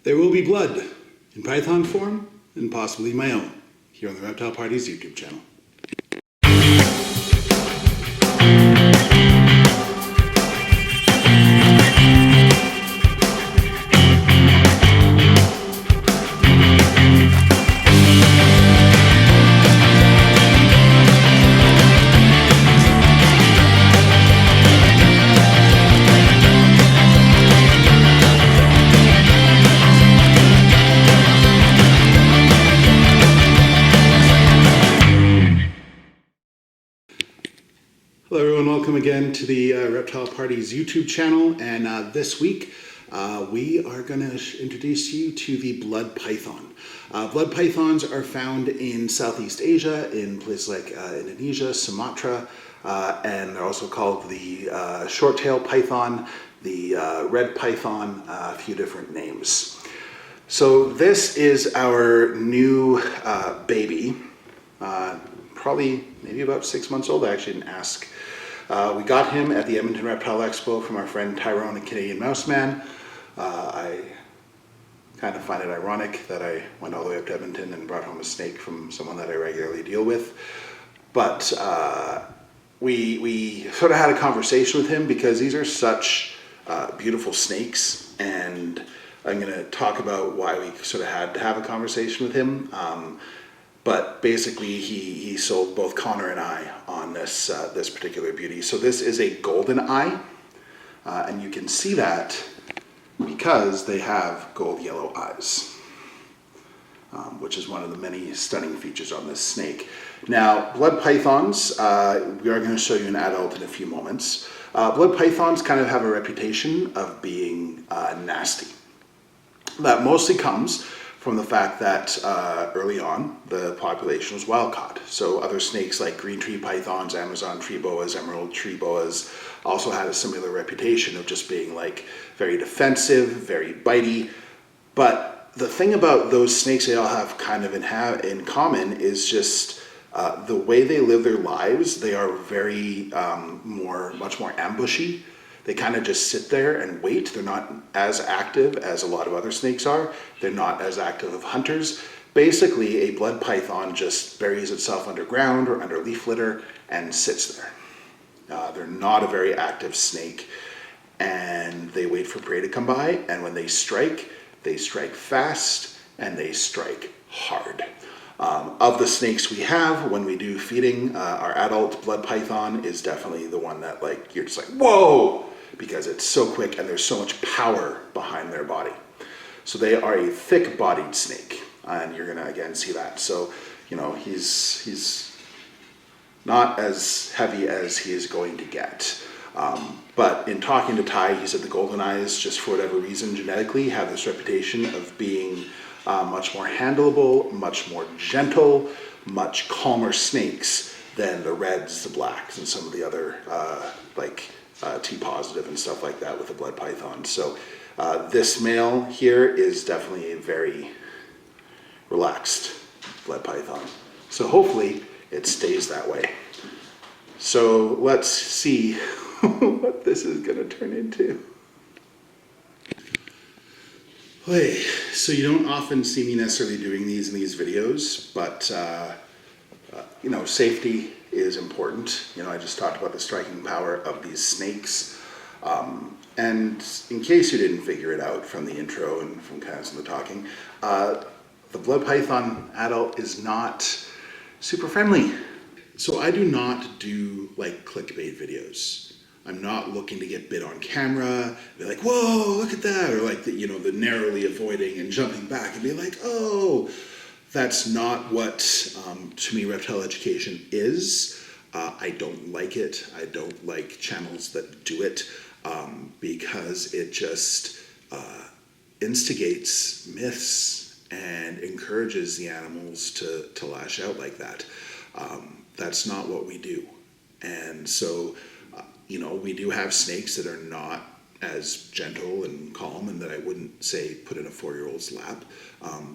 There will be blood in python form and possibly my own here on the Reptile Party's YouTube channel. Hello everyone, welcome again to the Reptile Party's YouTube channel, and this week we are going to introduce you to the blood python. Blood pythons are found in Southeast Asia, in places like Indonesia, Sumatra, and they're also called the short-tailed python, the red python, a few different names. So this is our new baby, probably maybe about 6 months old. I actually didn't ask. We got him at the Edmonton Reptile Expo from our friend Tyrone and Canadian Mouseman. I kind of find it ironic that I went all the way up to Edmonton and brought home a snake from someone that I regularly deal with. But we sort of had a conversation with him because these are such beautiful snakes, and I'm going to talk about why we sort of had to have a conversation with him. But basically, he sold both Connor and I on this this particular beauty. So this is a golden eye, and you can see that because they have gold yellow eyes, which is one of the many stunning features on this snake. Now, blood pythons, we are going to show you an adult in a few moments. Blood pythons kind of have a reputation of being nasty. That mostly comes from the fact that early on the population was wild caught. So other snakes like green tree pythons, Amazon tree boas, emerald tree boas also had a similar reputation of just being like very defensive, very bitey. But the thing about those snakes they all have kind of in common is just the way they live their lives. They are very much more ambushy. They kind of just sit there and wait. They're not as active as a lot of other snakes are. They're not as active of hunters. Basically, a blood python just buries itself underground or under leaf litter and sits there. They're not a very active snake, and they wait for prey to come by, and when they strike fast and they strike hard. Of the snakes we have, when we do feeding, our adult blood python is definitely the one that like you're just like, whoa, because it's so quick and there's so much power behind their body. So they are a thick-bodied snake, and you're gonna again see that. So, you know, he's not as heavy as he is going to get. But in talking to Ty, he said the golden eyes, just for whatever reason, genetically have this reputation of being much more handleable, much more gentle, much calmer snakes than the reds, the blacks, and some of the other T-positive and stuff like that with the blood python. So this male here is definitely a very relaxed blood python. So hopefully it stays that way. So let's see what this is going to turn into. Hey, so you don't often see me necessarily doing these in these videos, but you know, safety is important. You know, I just talked about the striking power of these snakes. And in case you didn't figure it out from the intro and from kind of some of the talking, the blood python adult is not super friendly. So I do not do like clickbait videos. I'm not looking to get bit on camera, be like, whoa, look at that, or like the narrowly avoiding and jumping back and be like, oh, that's not what, to me, reptile education is. I don't like it. I don't like channels that do it because it just instigates myths and encourages the animals to lash out like that. That's not what we do. And so, you know, we do have snakes that are not as gentle and calm and that I wouldn't say put in a 4-year-old's lap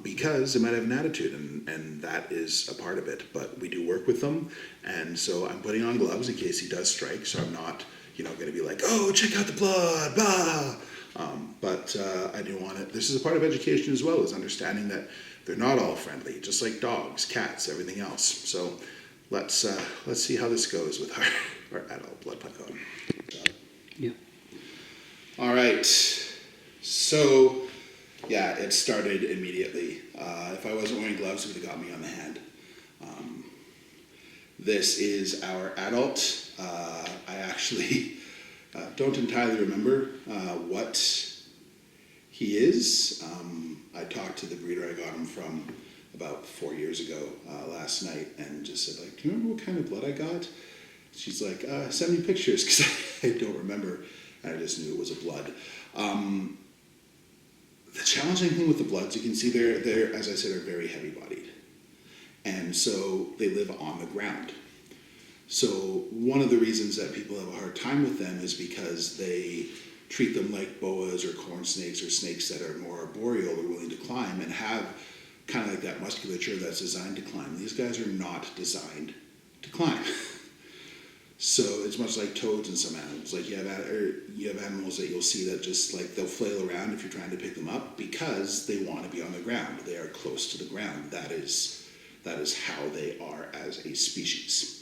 because they might have an attitude, and that is a part of it. But we do work with them, and so I'm putting on gloves in case he does strike, so I'm not, you know, going to be like, oh, check out the blood, blah. But I do want it. This is a part of education as well, is understanding that they're not all friendly, just like dogs, cats, everything else. So let's see how this goes with our adult blood python. Yeah. All right. So yeah, it started immediately. If I wasn't wearing gloves, it would have got me on the hand. This is our adult. I actually don't entirely remember what he is. I talked to the breeder I got him from about 4 years ago last night and just said, like, do you remember what kind of blood I got? She's like, send me pictures, because I don't remember. And I just knew it was a blood. The challenging thing with the bloods, you can see they're, as I said, are very heavy bodied. And so they live on the ground. So one of the reasons that people have a hard time with them is because they treat them like boas or corn snakes or snakes that are more arboreal or willing to climb and have kind of like that musculature that's designed to climb. These guys are not designed to climb. So it's much like toads in some animals. Like you have animals that you'll see that just like they'll flail around if you're trying to pick them up because they want to be on the ground. They are close to the ground. That is how they are as a species.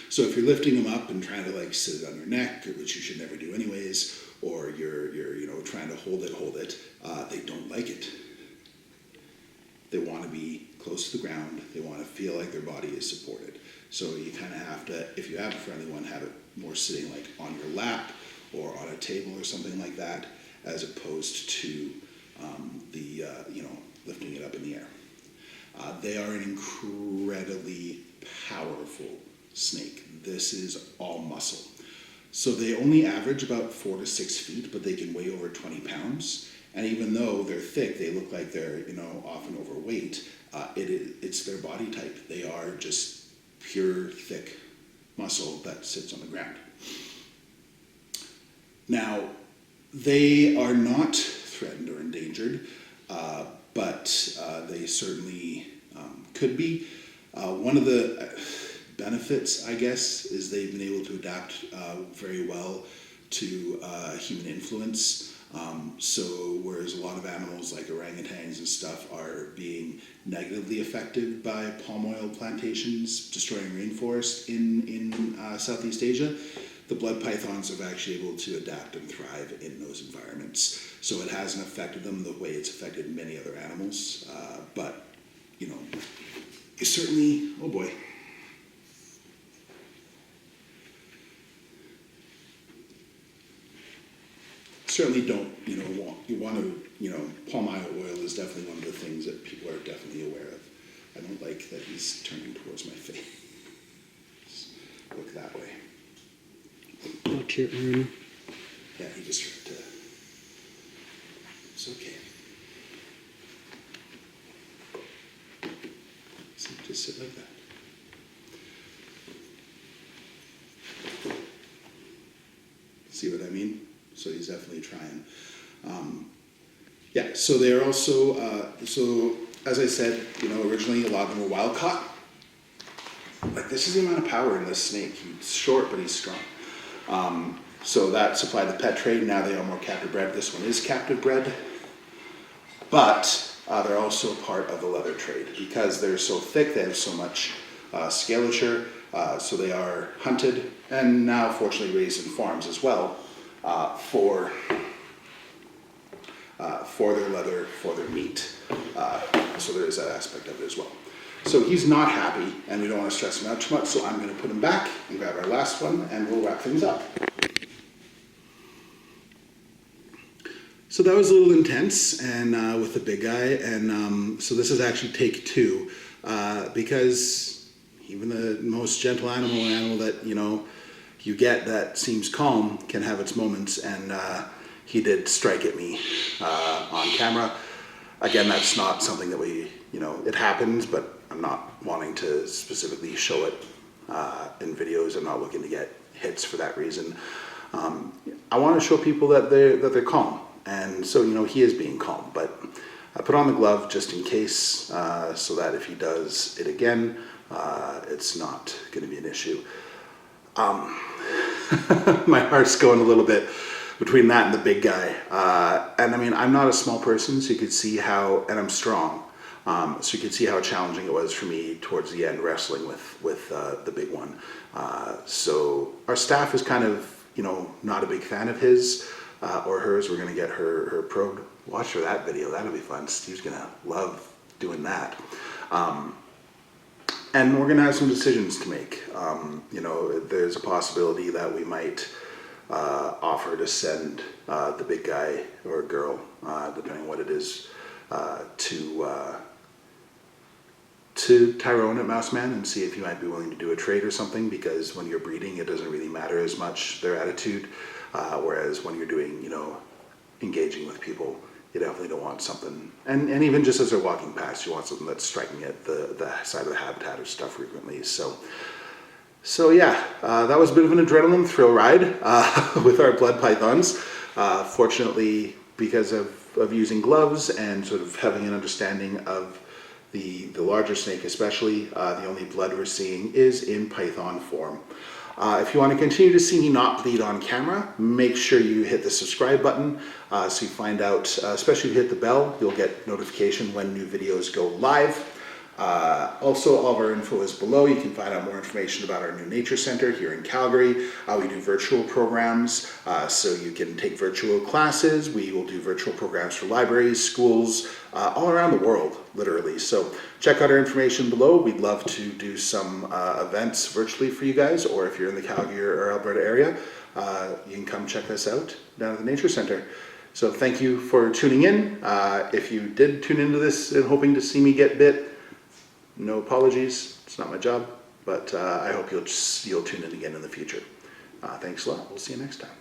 So if you're lifting them up and trying to like sit it on your neck, which you should never do anyways, or you're trying to hold it, they don't like it. They want to be close to the ground. They want to feel like their body is supported. So you kind of have to, if you have a friendly one, have it more sitting like on your lap or on a table or something like that, as opposed to lifting it up in the air. They are an incredibly powerful snake. This is all muscle. So they only average about 4 to 6 feet, but they can weigh over 20 pounds. And even though they're thick, they look like they're often overweight. It's their body type. They are just pure thick muscle that sits on the ground. Now, they are not threatened or endangered, but they certainly could be. One of the benefits, I guess, is they've been able to adapt very well to human influence. So whereas a lot of animals like orangutans and stuff are being negatively affected by palm oil plantations destroying rainforest in Southeast Asia, the blood pythons have actually able to adapt and thrive in those environments. So it hasn't affected them the way it's affected many other animals. But, it certainly, oh boy. Certainly don't, palm oil is definitely one of the things that people are definitely aware of. I don't like that he's turning towards my face. Look that way. Watch your arm. Yeah, he just tried to. It's okay. So just sit like that. See what I mean? So he's definitely trying. So they're also, so as I said, originally a lot of them were wild caught. Like this is the amount of power in this snake. He's short, but he's strong. So that supplied the pet trade. Now they are more captive bred. This one is captive bred. But they're also part of the leather trade because they're so thick, they have so much scalature. So they are hunted and now fortunately raised in farms as well. For their leather, for their meat. So there is that aspect of it as well. So he's not happy, and we don't want to stress him out too much, so I'm going to put him back and grab our last one, and we'll wrap things up. So that was a little intense, and with the big guy, and so this is actually take 2, because even the most gentle animal, an animal that, you get that seems calm, can have its moments, and he did strike at me on camera. Again, that's not something that we, it happens, but I'm not wanting to specifically show it in videos. I'm not looking to get hits for that reason. I want to show people that they're calm, and so he is being calm. But I put on the glove just in case, so that if he does it again, it's not going to be an issue. My heart's going a little bit. between that and the big guy. And I mean, I'm not a small person, so you could see how, and I'm strong. So you could see how challenging it was for me towards the end wrestling with the big one. So our staff is kind of, you know, not a big fan of his or hers. We're going to get her probed. Watch for that video. That'll be fun. Steve's going to love doing that. And we're going to have some decisions to make. You know, there's a possibility that we might offer to send the big guy or girl, depending on what it is, to Tyrone at Mouseman and see if he might be willing to do a trade or something, because when you're breeding, it doesn't really matter as much, their attitude, whereas when you're doing, you know, engaging with people, you definitely don't want something, and even just as they're walking past, you want something that's striking at the side of the habitat or stuff frequently. So yeah, that was a bit of an adrenaline thrill ride with our blood pythons. Fortunately, because of using gloves and sort of having an understanding of the larger snake especially, the only blood we're seeing is in python form. If you want to continue to see me not bleed on camera, make sure you hit the subscribe button so you find out, especially if you hit the bell, you'll get notification when new videos go live. Also, all of our info is below. You can find out more information about our new nature center here in Calgary. We do virtual programs, so you can take virtual classes. We will do virtual programs for libraries, schools, all around the world, literally. So check out our information below. We'd love to do some events virtually for you guys, or if you're in the Calgary or Alberta area, you can come check us out down at the nature center. So thank you for tuning in. If you did tune into this and hoping to see me get bit, no apologies, it's not my job, but I hope you'll tune in again in the future. Thanks a lot, we'll see you next time.